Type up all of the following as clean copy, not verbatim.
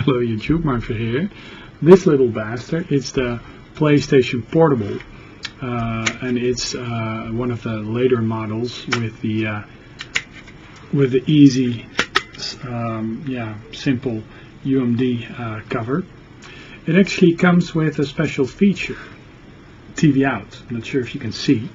Hello YouTube, Marvin here. This little bastard, it's the PlayStation Portable, and it's one of the later models with the easy, simple UMD cover. It actually comes with a special feature, TV out. I'm not sure if you can see,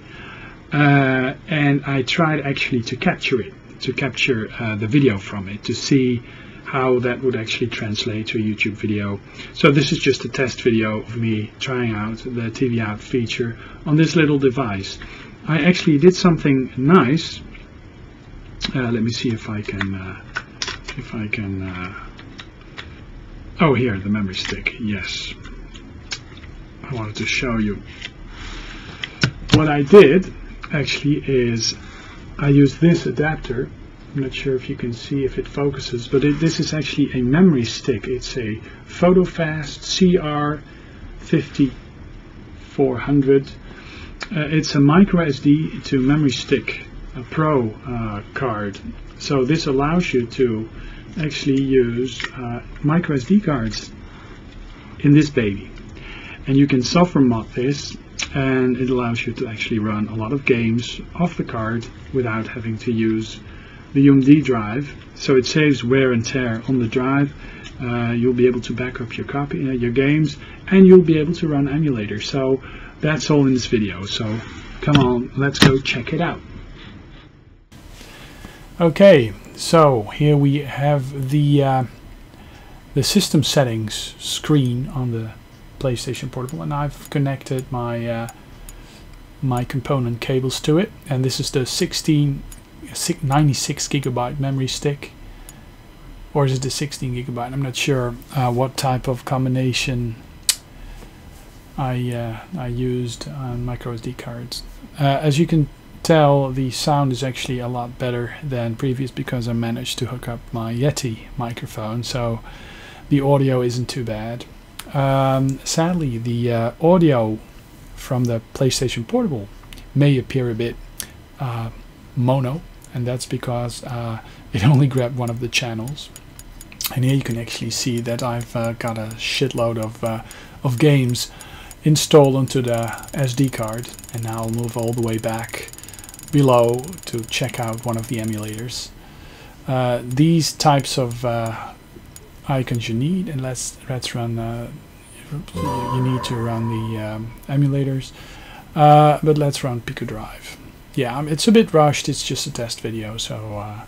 and I tried actually to capture it, the video from it, to see how that would actually translate to a YouTube video. So this is just a test video of me trying out the TV out feature on this little device. I actually did something nice. Let me see if I can oh, here, the memory stick. Yes, I wanted to show you what I did actually is I used this adapter. I'm not sure if you can see if it focuses, but this is actually a memory stick. It's a PhotoFast CR5400. It's a micro SD to memory stick, a Pro card. So this allows you to actually use micro SD cards in this baby, and you can software mod this, and it allows you to actually run a lot of games off the card without having to use the UMD drive. So it saves wear and tear on the drive. You'll be able to back up your copy, your games, and you'll be able to run emulators. So that's all in this video. So come on, let's go check it out. Okay, so here we have the system settings screen on the PlayStation Portable, and I've connected my my component cables to it, and this is the 96 gigabyte memory stick, or is it the 16 gigabyte? I'm not sure what type of combination I used on micro SD cards. As you can tell, the sound is actually a lot better than previous because I managed to hook up my Yeti microphone, so the audio isn't too bad. Sadly, the audio from the PlayStation Portable may appear a bit mono, and that's because it only grabbed one of the channels. And here you can actually see that I've got a shitload of games installed onto the SD card, and now I'll move all the way back below to check out one of the emulators. These types of icons you need, and let's run. You need to run the emulators, but let's run PicoDrive. Yeah, it's a bit rushed. It's just a test video, so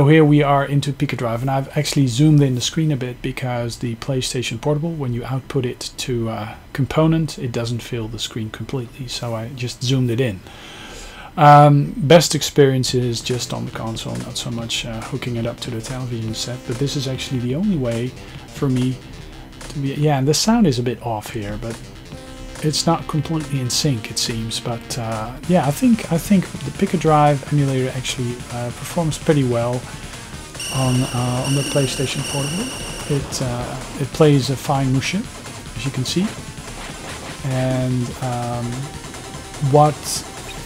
here we are into PicoDrive, and I've actually zoomed in the screen a bit because the PlayStation Portable, when you output it to a component, it doesn't fill the screen completely. So I just zoomed it in. Best experience is just on the console, not so much hooking it up to the television set, but this is actually the only way for me to be. Yeah, and the sound is a bit off here, but it's not completely in sync, it seems. But yeah, I think the PicoDrive emulator actually performs pretty well on the PlayStation Portable. It plays a fine motion, as you can see, and what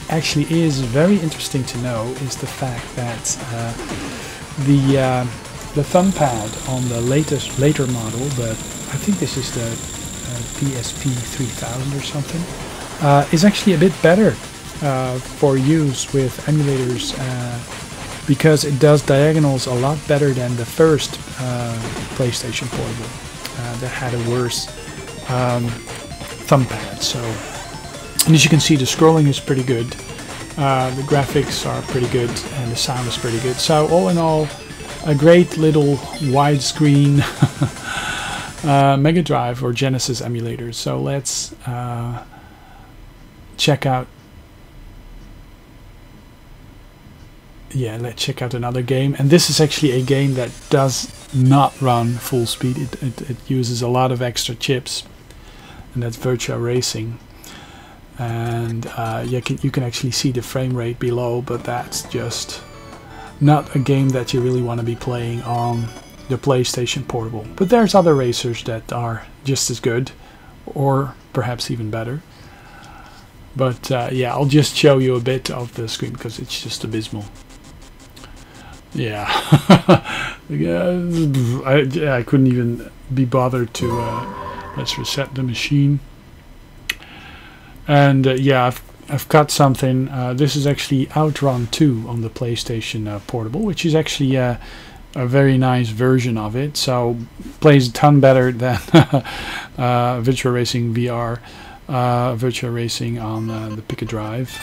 actually is very interesting to know is the fact that the thumb pad on the later model, but I think this is the PSP 3000 or something, is actually a bit better for use with emulators, because it does diagonals a lot better than the first PlayStation Portable that had a worse thumb pad. So, and as you can see, the scrolling is pretty good, the graphics are pretty good, and the sound is pretty good. So all in all, a great little widescreen Mega Drive or Genesis emulators. So let's check out. Yeah, let's check out another game, and this is actually a game that does not run full speed. It uses a lot of extra chips, and that's Virtua Racing. And you can actually see the frame rate below, but that's just not a game that you really want to be playing on the PlayStation Portable. But there's other racers that are just as good, or perhaps even better. But yeah, I'll just show you a bit of the screen because it's just abysmal. Yeah. I couldn't even be bothered to let's reset the machine. And yeah, I've got something. This is actually Outrun 2 on the PlayStation Portable, which is actually a very nice version of it. So plays a ton better than Virtua Racing VR, Virtua Racing on the Pick a Drive.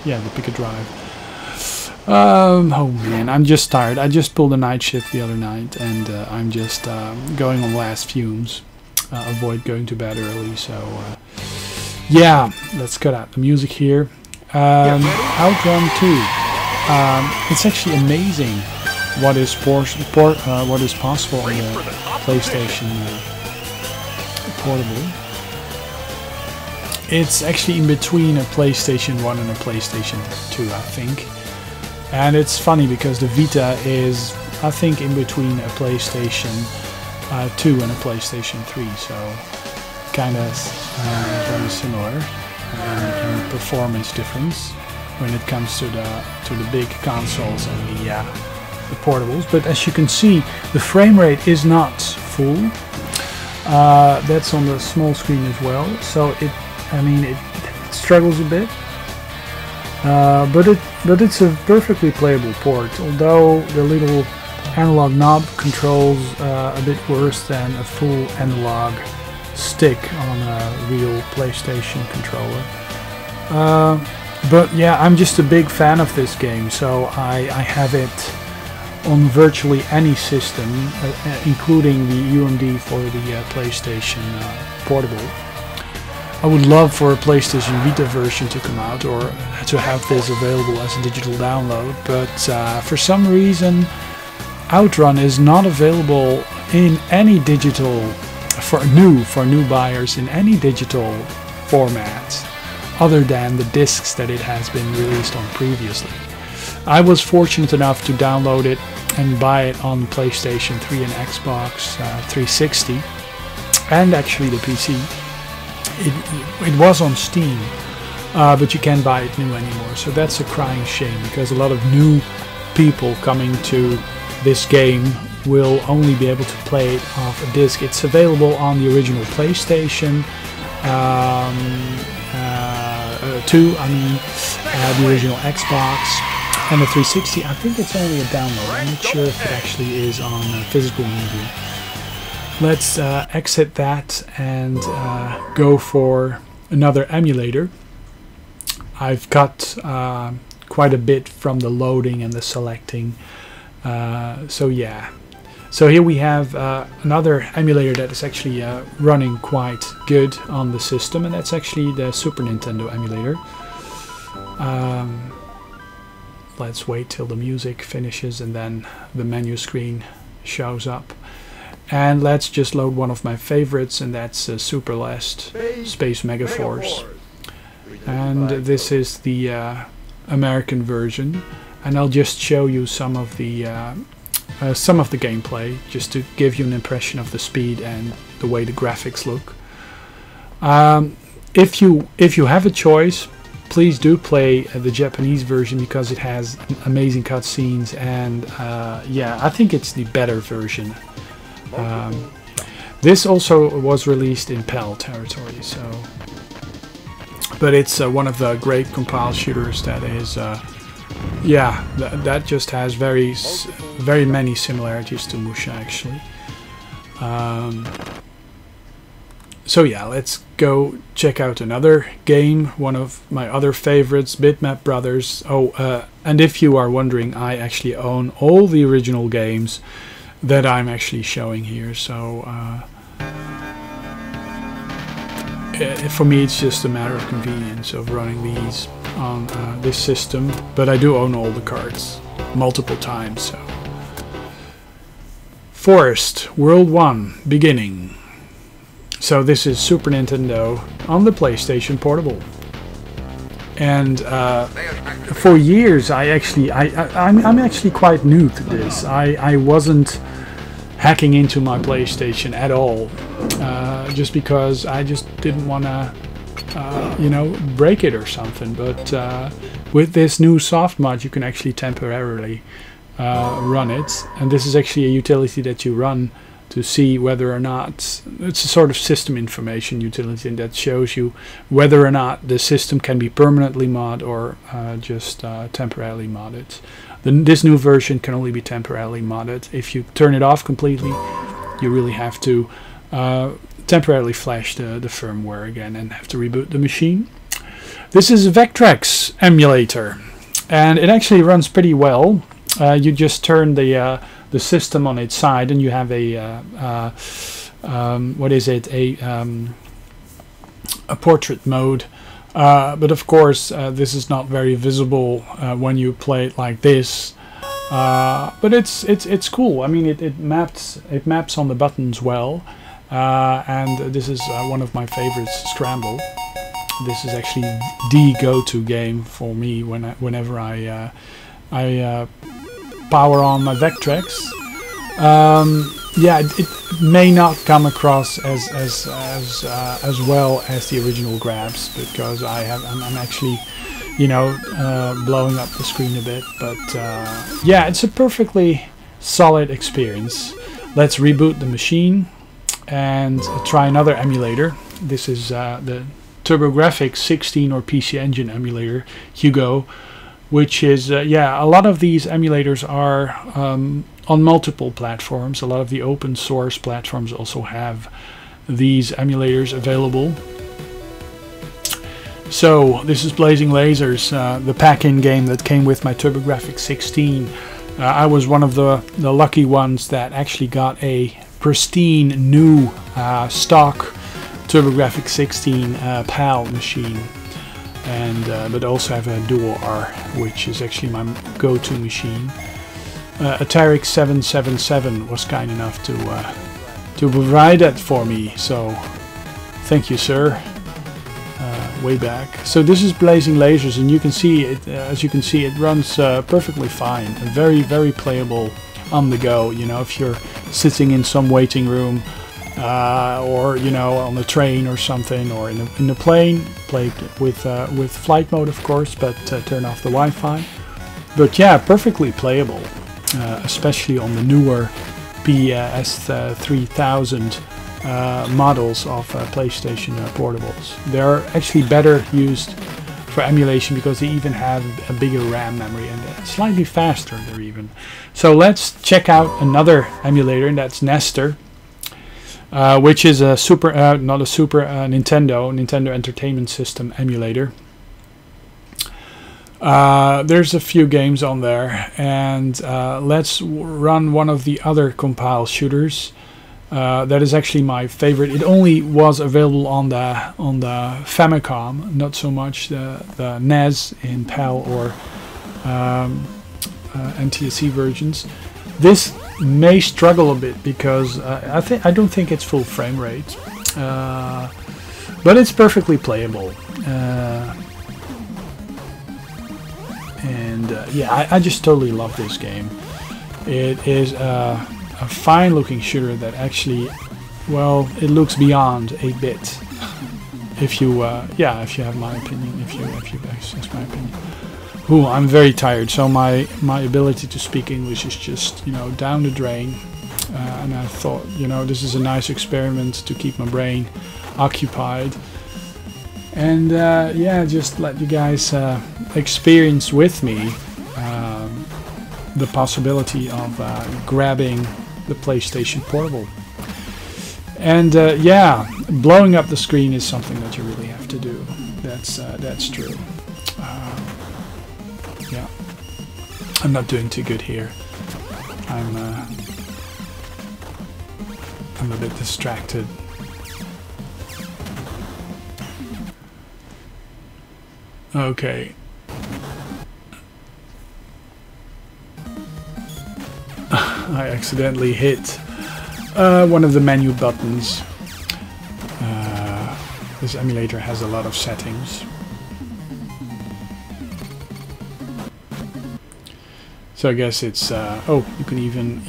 Yeah, the Pick a Drive. Oh man, I'm just tired. I just pulled a night shift the other night, and I'm just going on last fumes. Avoid going to bed early, so yeah, let's cut out the music here. Outrun 2. It's actually amazing what is possible on the PlayStation Portable. It's actually in between a PlayStation 1 and a PlayStation 2, I think. And it's funny because the Vita is, I think, in between a PlayStation 2 and a PlayStation 3, so kind of very similar in performance difference when it comes to the big consoles and the portables. But as you can see, the frame rate is not full. That's on the small screen as well, so it struggles a bit. But it's a perfectly playable port, although the little analog knob controls a bit worse than a full analog stick on a real PlayStation controller. But yeah, I'm just a big fan of this game, so I have it on virtually any system, including the UMD for the PlayStation Portable. I would love for a PlayStation Vita version to come out, or to have this available as a digital download, but for some reason Outrun is not available in any digital for new buyers in any digital format other than the discs that it has been released on previously. I was fortunate enough to download it and buy it on PlayStation 3 and Xbox 360 and actually the PC. It was on Steam, but you can't buy it new anymore, so that's a crying shame, because a lot of new people coming to this game will only be able to play it off a disc. It's available on the original PlayStation 2, the original Xbox, and the 360. I think it's only a download. I'm not sure if it actually is on physical media. Let's exit that and go for another emulator. I've got quite a bit from the loading and the selecting. So yeah. So here we have another emulator that is actually running quite good on the system, and that's actually the Super Nintendo emulator. Let's wait till the music finishes and then the menu screen shows up. And let's just load one of my favorites, and that's Super Last Space Megaforce. And this is the American version, and I'll just show you some of the gameplay, just to give you an impression of the speed and the way the graphics look. If you have a choice, please do play the Japanese version, because it has amazing cutscenes, and yeah, I think it's the better version. This also was released in PAL territory, so, but it's one of the great compile shooters that is, yeah, that just has very many similarities to Musha actually. So yeah, let's go check out another game, one of my other favorites, Bitmap Brothers. Oh, and if you are wondering, I actually own all the original games that I'm actually showing here, so for me it's just a matter of convenience of running these on this system, but I do own all the cards multiple times. So Forest World 1 Beginning. So this is Super Nintendo on the PlayStation Portable, and for years I'm actually quite new to this. I wasn't hacking into my PlayStation at all, just because I just didn't want to you know, break it or something. But with this new soft mod, you can actually temporarily run it, and this is actually a utility that you run to see whether or not it's a sort of system information utility that shows you whether or not the system can be permanently mod or just temporarily modded. This new version can only be temporarily modded. If you turn it off completely, you really have to temporarily flash the firmware again and have to reboot the machine. This is a Vectrex emulator, and it actually runs pretty well. You just turn the system on its side, and you have a what is it? A portrait mode. But of course, this is not very visible when you play it like this. But it's cool. I mean, it maps on the buttons well, and this is one of my favorites, Scramble. This is actually the go-to game for me whenever I power on my Vectrex. Yeah, it may not come across as well as the original grabs, because I'm actually, you know, blowing up the screen a bit. But yeah, it's a perfectly solid experience. Let's reboot the machine and try another emulator. This is the TurboGrafx 16 or PC Engine emulator, Hugo, which is yeah, a lot of these emulators are on multiple platforms. A lot of the open source platforms also have these emulators available. So this is Blazing Lasers, the pack-in game that came with my TurboGrafx 16. I was one of the lucky ones that actually got a pristine new stock TurboGrafx 16 PAL machine, and but also have a Dual R, which is actually my go-to machine. Ataric 777 was kind enough to provide that for me, so thank you, sir. Way back. So this is Blazing Lasers, and you can see it. As you can see, it runs perfectly fine. Very, very playable on the go. You know, if you're sitting in some waiting room, or you know, on a train or something, or in a plane, play with flight mode, of course, but turn off the Wi-Fi. But yeah, perfectly playable, especially on the newer PS3000 models of PlayStation Portables. They're actually better used for emulation because they even have a bigger RAM memory and slightly faster there even. So let's check out another emulator, and that's Nester, which is a Nintendo Entertainment System emulator. There's a few games on there, and let's run one of the other compile shooters. That is actually my favorite. It only was available on the Famicom, not so much the Nazz in PAL or NTSC versions. This may struggle a bit because I don't think it's full frame rate, but it's perfectly playable. And yeah, I just totally love this game. It is a fine looking shooter that actually, well, it looks beyond 8-bit. If you yeah, if you have my opinion, if you access my opinion. Ooh, I'm very tired, so my ability to speak English is just, you know, down the drain. And I thought, you know, this is a nice experiment to keep my brain occupied. And yeah, just let you guys experience with me the possibility of grabbing the PlayStation Portable. And yeah, blowing up the screen is something that you really have to do. That's true. Yeah, I'm not doing too good here. I'm a bit distracted. Okay. I accidentally hit one of the menu buttons. This emulator has a lot of settings. So I guess it's oh, you can even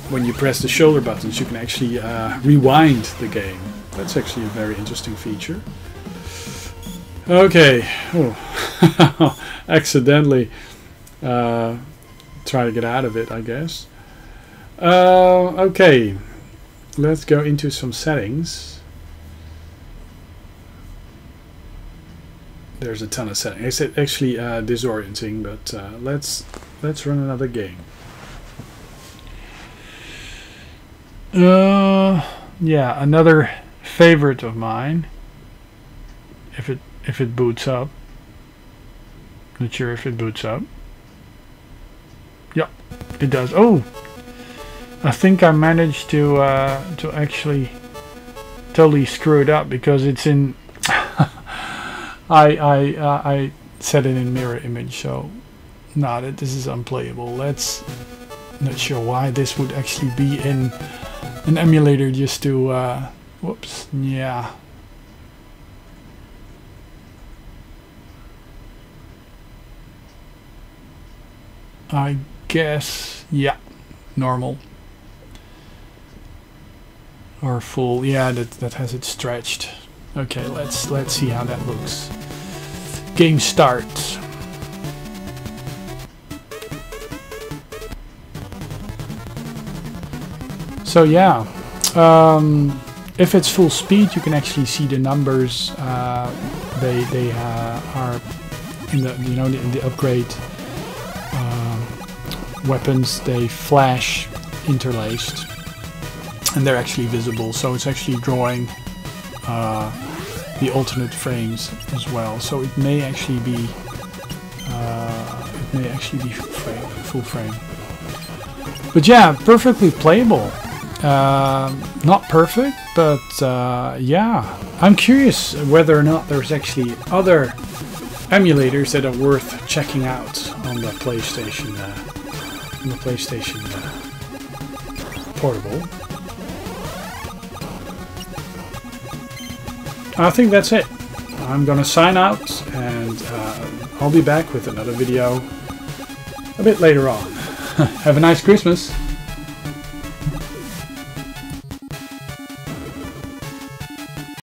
when you press the shoulder buttons, you can actually rewind the game. That's actually a very interesting feature. Okay. Oh. Accidentally try to get out of it, I guess. Okay, let's go into some settings. There's a ton of settings. It's actually disorienting, but let's run another game. Yeah, another favorite of mine. If it boots up. Not sure if it boots up. Yep, it does. Oh, I think I managed to actually totally screw it up because it's in. I set it in mirror image, so this is unplayable. Not sure why this would actually be in an emulator just to. Whoops. Yeah. I guess, yeah, normal or full. Yeah, that has it stretched. Okay, let's see how that looks. Game start. So yeah, if it's full speed, you can actually see the numbers. They are in the upgrade. Weapons, they flash interlaced and they're actually visible, so it's actually drawing the alternate frames as well, so it may actually be full frame. But yeah, perfectly playable. Not perfect, but yeah, I'm curious whether or not there's actually other emulators that are worth checking out on the PlayStation Portable. I think that's it. I'm gonna sign out, and I'll be back with another video a bit later on. Have a nice Christmas.